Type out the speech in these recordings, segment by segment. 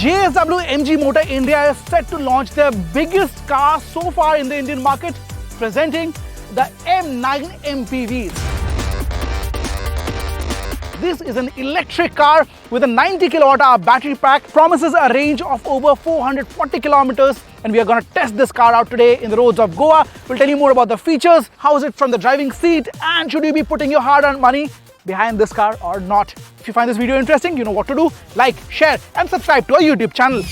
JSW MG Motor India is set to launch their biggest car so far in the Indian market, presenting the M9 MPV. This is an electric car with a 90 kilowatt-hour battery pack, promises a range of over 440 kilometers, and we are going to test this car out today in the roads of Goa. We'll tell you more about the features, how is it from the driving seat, and should you be putting your hard-earned money behind this car or not. If you find this video interesting, you know what to do. Like, share, and subscribe to our YouTube channel.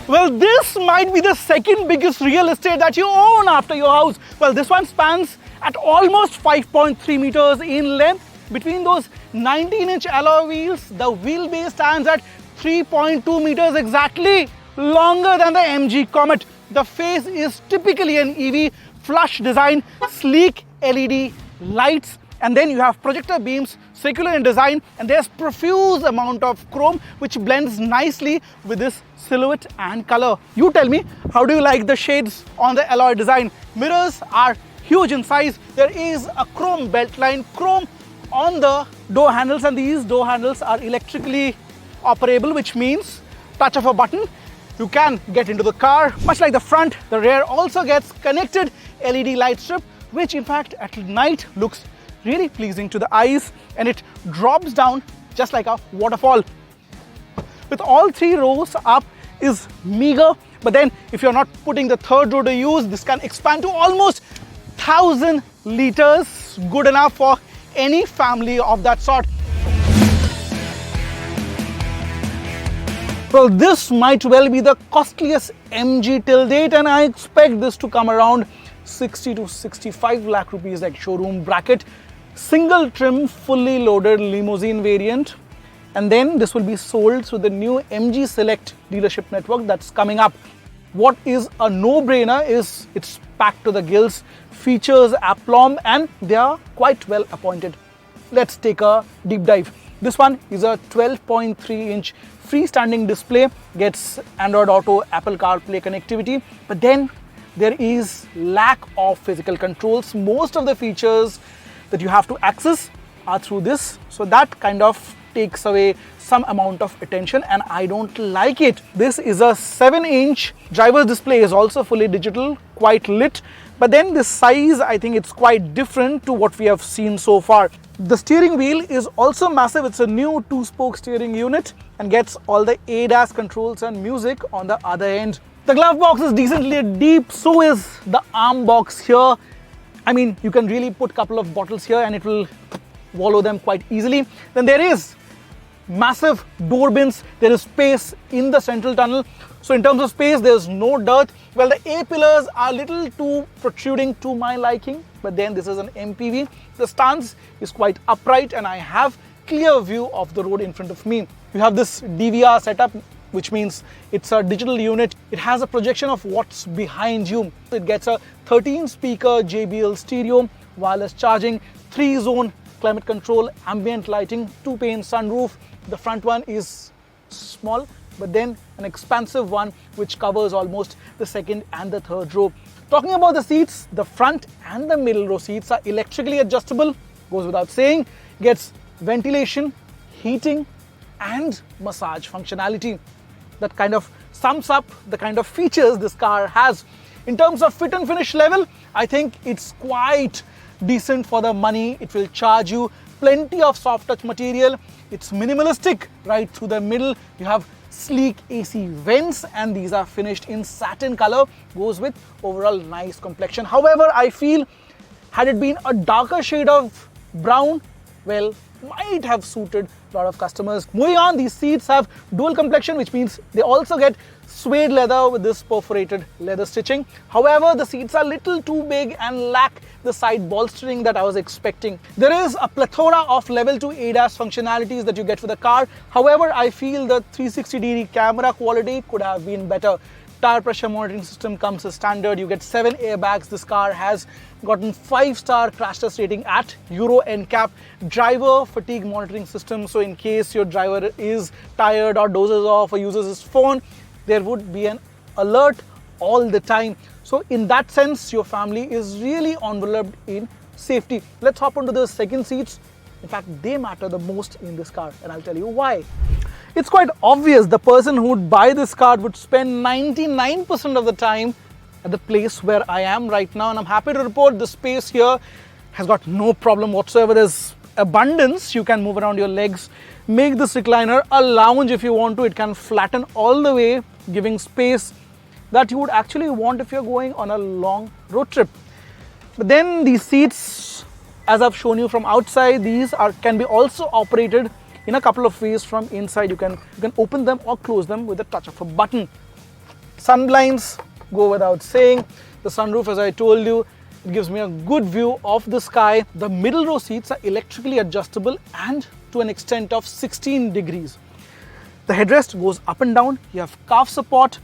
Well, this might be the second biggest real estate that you own after your house. Well, this one spans at almost 5.3 meters in length. Between those 19-inch alloy wheels, the wheelbase stands at 3.2 meters exactly, longer than the MG Comet. The face is typically an EV, flush design, sleek LED lights, and then you have projector beams, circular in design, and there's profuse amount of chrome which blends nicely with this silhouette and color. You tell me, how do you like the shades on the alloy design? Mirrors are huge in size. There is a chrome beltline, chrome on the door handles, and these door handles are electrically operable, which means touch of a button you can get into the car. Much like the front, the rear also gets connected LED light strip, which in fact at night looks really pleasing to the eyes, and it drops down just like a waterfall. With all three rows up is meager, but then if you're not putting the third row to use, this can expand to almost 1000 liters, good enough for any family of that sort. Well, this might well be the costliest MG till date, and I expect this to come around 60 to 65 lakh rupees like showroom bracket. Single trim, fully loaded limousine variant, and then this will be sold through the new MG Select dealership network that's coming up. What is a no-brainer is it's packed to the gills, features aplomb, and they are quite well appointed. Let's take a deep dive. This one is a 12.3-inch freestanding display, gets Android Auto, Apple CarPlay connectivity, but then there is lack of physical controls. Most of the features that you have to access are through this, so that kind of takes away some amount of attention, and I don't like it. This is a 7-inch driver's display, is also fully digital, quite lit, but then this size, I think it's quite different to what we have seen so far. The steering wheel is also massive. It's a new 2-spoke steering unit and gets all the ADAS controls and music on the other end. The glove box is decently deep, so is the arm box here. I mean, you can really put a couple of bottles here and it will wallow them quite easily. Then there is massive door bins. There is space in the central tunnel. So in terms of space, there's no dearth. Well, the A-pillars are a little too protruding to my liking, but then this is an MPV. The stance is quite upright and I have clear view of the road in front of me. You have this DVR setup, which means it's a digital unit. It has a projection of what's behind you. It gets a 13-speaker JBL stereo, wireless charging, 3-zone climate control, ambient lighting, 2-pane sunroof. The front one is small, but then an expansive one which covers almost the second and the third row. Talking about the seats, the front and the middle row seats are electrically adjustable, goes without saying, gets ventilation, heating, and massage functionality. That kind of sums up the kind of features this car has. In terms of fit and finish level, I think it's quite decent for the money it will charge you. Plenty of soft touch material. It's minimalistic right through the middle. You have sleek AC vents, and these are finished in satin color. Goes with overall nice complexion. However, I feel had it been a darker shade of brown, well, might have suited a lot of customers. Moving on, these seats have dual complexion, which means they also get suede leather with this perforated leather stitching. However, the seats are a little too big and lack the side bolstering that I was expecting. There is a plethora of level 2 ADAS functionalities that you get for the car. However, I feel the 360-degree camera quality could have been better. Tire pressure monitoring system comes as standard. You get 7 airbags. This car has gotten 5-star crash test rating at Euro NCAP. Driver fatigue monitoring system, so in case your driver is tired or dozes off or uses his phone, there would be an alert all the time. So in that sense, your family is really enveloped in safety. Let's hop onto the second seats. In fact, they matter the most in this car, and I'll tell you why. It's quite obvious the person who would buy this car would spend 99% of the time at the place where I am right now, and I'm happy to report the space here has got no problem whatsoever. There's abundance. You can move around your legs, make this recliner a lounge if you want to. It can flatten all the way, giving space that you would actually want if you're going on a long road trip. But then these seats, as I've shown you from outside, these can be also operated in a couple of ways from inside. You can open them or close them with the touch of a button. Sun blinds go without saying. The sunroof, as I told you, it gives me a good view of the sky. The middle row seats are electrically adjustable and to an extent of 16 degrees. The headrest goes up and down. You have calf support.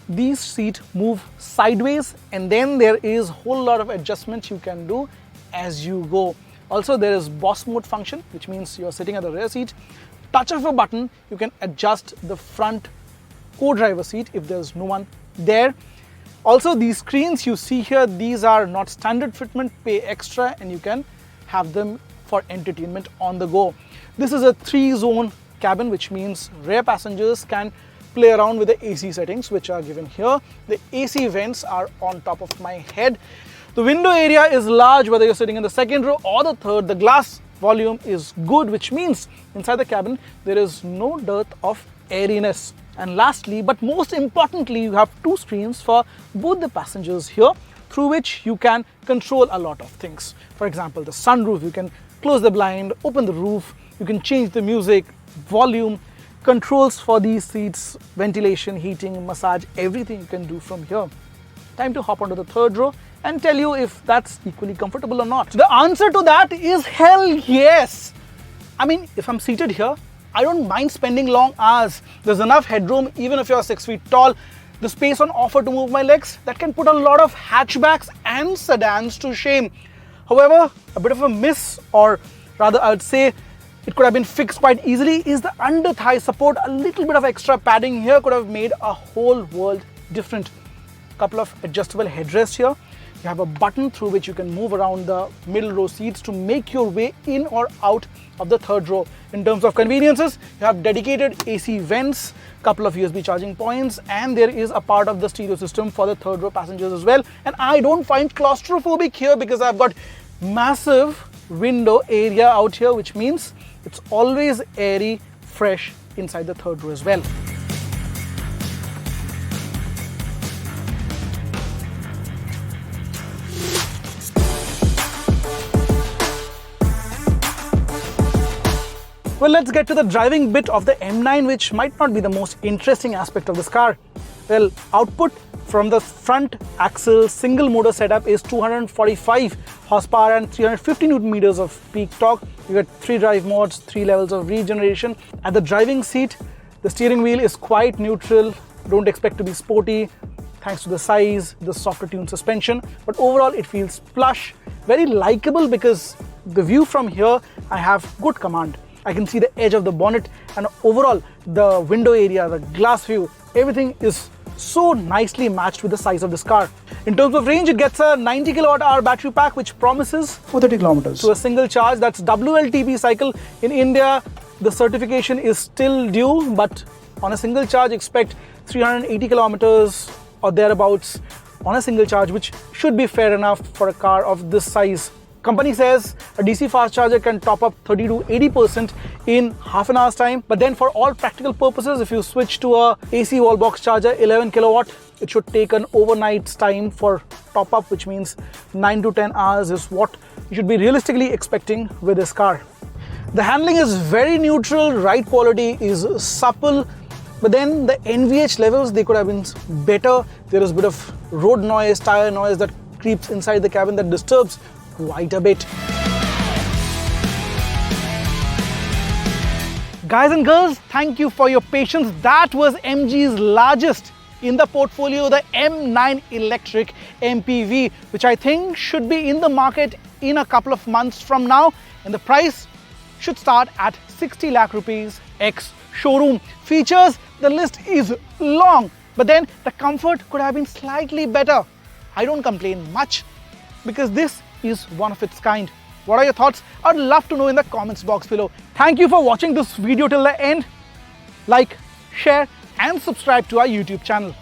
These seats move sideways, and then there is a whole lot of adjustments you can do as you go. Also, there is boss mode function, which means you're sitting at the rear seat. Touch of a button, you can adjust the front co-driver seat if there's no one there. Also, these screens you see here, these are not standard fitment, pay extra, and you can have them for entertainment on the go. This is a 3-zone cabin, which means rear passengers can play around with the AC settings, which are given here. The AC vents are on top of my head. The window area is large, whether you're sitting in the second row or the third. The glass volume is good, which means inside the cabin there is no dearth of airiness. And lastly, but most importantly, you have 2 screens for both the passengers here, through which you can control a lot of things. For example, the sunroof, you can close the blind, open the roof, you can change the music, volume, controls for these seats, ventilation, heating, massage, everything you can do from here. Time to hop onto the third row and tell you if that's equally comfortable or not. The answer to that is hell yes. I mean, if I'm seated here, I don't mind spending long hours. There's enough headroom, even if you're 6 feet tall. The space on offer to move my legs, that can put a lot of hatchbacks and sedans to shame. However, a bit of a miss, or rather I would say it could have been fixed quite easily, is the under thigh support. A little bit of extra padding here could have made a whole world different. Couple of adjustable headrests here. You have a button through which you can move around the middle row seats to make your way in or out of the third row. In terms of conveniences, you have dedicated AC vents, couple of USB charging points, and there is a part of the stereo system for the third row passengers as well. And I don't find claustrophobic here because I've got massive window area out here, which means it's always airy, fresh inside the third row as well. Well, let's get to the driving bit of the M9, which might not be the most interesting aspect of this car. Well, output from the front axle single motor setup is 245 horsepower and 350 Newton meters of peak torque. You get 3 drive modes, 3 levels of regeneration. At the driving seat, the steering wheel is quite neutral. Don't expect to be sporty, thanks to the size, the softer tuned suspension. But overall, it feels plush, very likable because the view from here, I have good command. I can see the edge of the bonnet, and overall the window area, the glass view, everything is so nicely matched with the size of this car. In terms of range, it gets a 90 kilowatt-hour battery pack, which promises 430 kilometers to a single charge. That's WLTP cycle. In India, the certification is still due, but on a single charge, expect 380 kilometers or thereabouts on a single charge, which should be fair enough for a car of this size. Company says a DC fast charger can top up 30 to 80% in half an hour's time. But then for all practical purposes, if you switch to a AC wall box charger, 11 kilowatt, it should take an overnight's time for top up, which means 9 to 10 hours is what you should be realistically expecting with this car. The handling is very neutral, ride quality is supple, but then the NVH levels, they could have been better. There is a bit of road noise, tire noise that creeps inside the cabin that disturbs quite a bit. Guys and girls, thank you for your patience. That was MG's largest in the portfolio, the M9 electric MPV, which I think should be in the market in a couple of months from now, and the price should start at 60 lakh rupees ex showroom. Features, the list is long, but then the comfort could have been slightly better. I don't complain much because this is one of its kind. What are your thoughts? I'd love to know in the comments box below. Thank you for watching this video till the end. Like, share and subscribe to our YouTube channel.